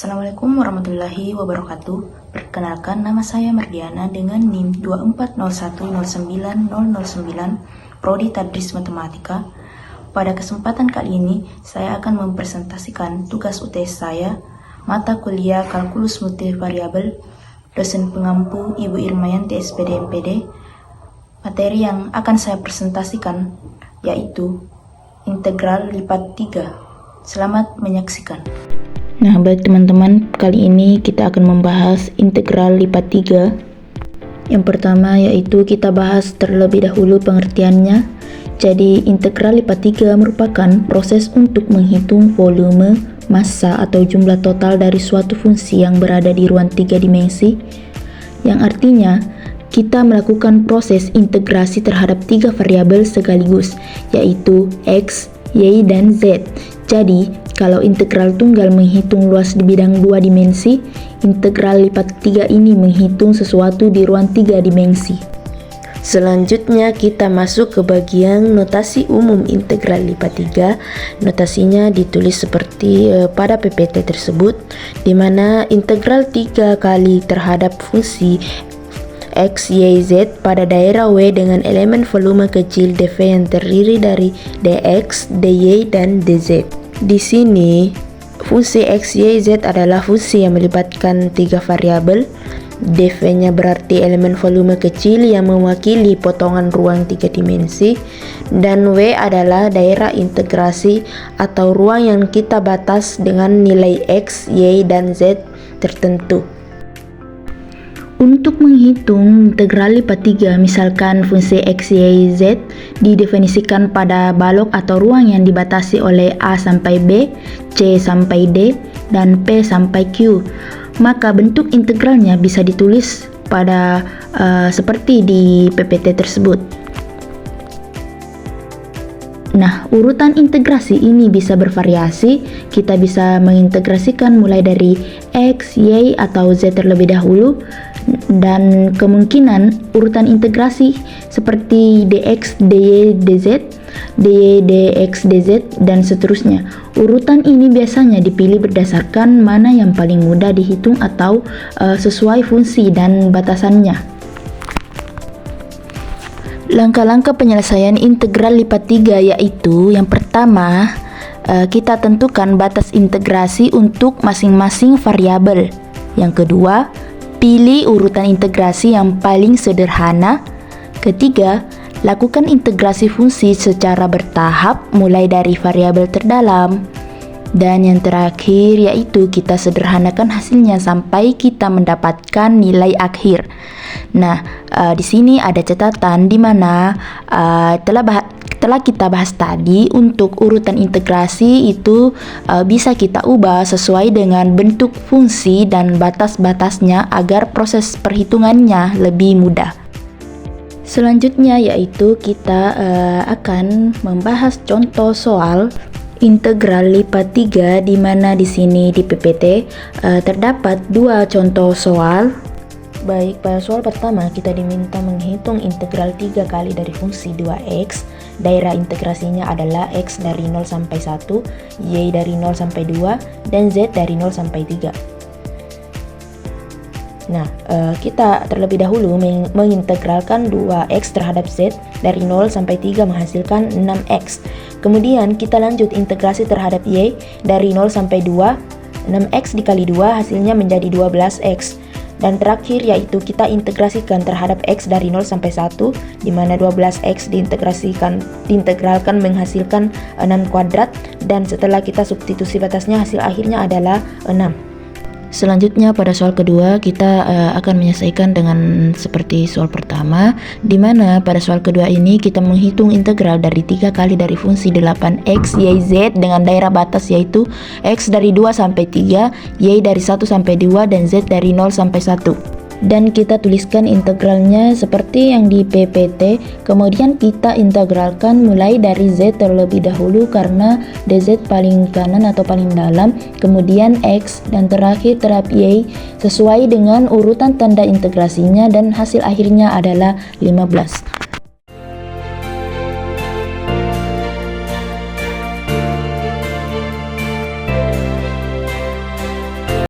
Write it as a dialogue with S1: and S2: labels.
S1: Assalamualaikum warahmatullahi wabarakatuh. Perkenalkan, nama saya Mardiana dengan NIM 240109009, Prodi Tadris Matematika. Pada kesempatan kali ini, saya akan mempresentasikan tugas UTS saya, mata kuliah Kalkulus Multivariabel, dosen pengampu Ibu Irmayanti SPD MPD. Materi yang akan saya presentasikan yaitu integral lipat 3. Selamat menyaksikan.
S2: Nah, baik teman-teman, kali ini kita akan membahas integral lipat 3. Yang pertama yaitu kita bahas terlebih dahulu pengertiannya. Jadi, integral lipat 3 merupakan proses untuk menghitung volume, massa atau jumlah total dari suatu fungsi yang berada di ruang 3 dimensi, yang artinya kita melakukan proses integrasi terhadap 3 variabel sekaligus, yaitu X, Y, dan Z. Jadi, kalau integral tunggal menghitung luas di bidang 2 dimensi, integral lipat 3 ini menghitung sesuatu di ruang 3 dimensi.
S3: Selanjutnya kita masuk ke bagian notasi umum integral lipat 3. Notasinya ditulis seperti pada PPT tersebut, di mana integral 3 kali terhadap fungsi X, Y, Z pada daerah W dengan elemen volume kecil dV yang terdiri dari dx, dy, dan dz. Di sini, fungsi X, Y, Z adalah fungsi yang melibatkan 3 variabel. dv-nya berarti elemen volume kecil yang mewakili potongan ruang 3 dimensi, dan W adalah daerah integrasi atau ruang yang kita batas dengan nilai X, Y, dan Z tertentu.
S2: Untuk menghitung integral lipat 3, misalkan fungsi X, Y, Z didefinisikan pada balok atau ruang yang dibatasi oleh A sampai B, C sampai D, dan P sampai Q, maka bentuk integralnya bisa ditulis pada seperti di PPT tersebut. Nah, urutan integrasi ini bisa bervariasi. Kita bisa mengintegrasikan mulai dari X, Y, atau Z terlebih dahulu, dan kemungkinan urutan integrasi seperti dx, dy, dz, dy, dx, dz, dan seterusnya. Urutan ini biasanya dipilih berdasarkan mana yang paling mudah dihitung atau sesuai fungsi dan batasannya. Langkah-langkah penyelesaian integral lipat 3 yaitu, yang pertama, kita tentukan batas integrasi untuk masing-masing variabel. Yang kedua, pilih urutan integrasi yang paling sederhana. Ketiga, lakukan integrasi fungsi secara bertahap mulai dari variabel terdalam. Dan yang terakhir yaitu kita sederhanakan hasilnya sampai kita mendapatkan nilai akhir. Nah, di sini ada catatan di mana telah kita bahas tadi, untuk urutan integrasi itu bisa kita ubah sesuai dengan bentuk fungsi dan batas-batasnya agar proses perhitungannya lebih mudah. Selanjutnya yaitu kita akan membahas contoh soal integral lipat 3, di mana di sini di PPT terdapat 2 contoh soal. Baik, pada soal pertama kita diminta menghitung integral 3 kali dari fungsi 2x. Daerah integrasinya adalah x dari 0 sampai 1, y dari 0 sampai 2, dan z dari 0 sampai 3. Nah, kita terlebih dahulu mengintegralkan 2x terhadap z dari 0 sampai 3 menghasilkan 6x. Kemudian kita lanjut integrasi terhadap y dari 0 sampai 2, 6x dikali 2 hasilnya menjadi 12x. Dan terakhir yaitu kita integrasikan terhadap x dari 0 sampai 1, di mana 12x diintegralkan menghasilkan 6 kuadrat, dan setelah kita substitusi batasnya hasil akhirnya adalah 6. Selanjutnya pada soal kedua kita akan menyelesaikan dengan seperti soal pertama, di mana pada soal kedua ini kita menghitung integral dari 3 kali dari fungsi 8x, y, z dengan daerah batas yaitu x dari 2 sampai 3, y dari 1 sampai 2, dan z dari 0 sampai 1. Dan kita tuliskan integralnya seperti yang di PPT. Kemudian kita integralkan mulai dari z terlebih dahulu karena dz paling kanan atau paling dalam, kemudian x, dan terakhir terhadap y sesuai dengan urutan tanda integrasinya, dan hasil akhirnya adalah 15.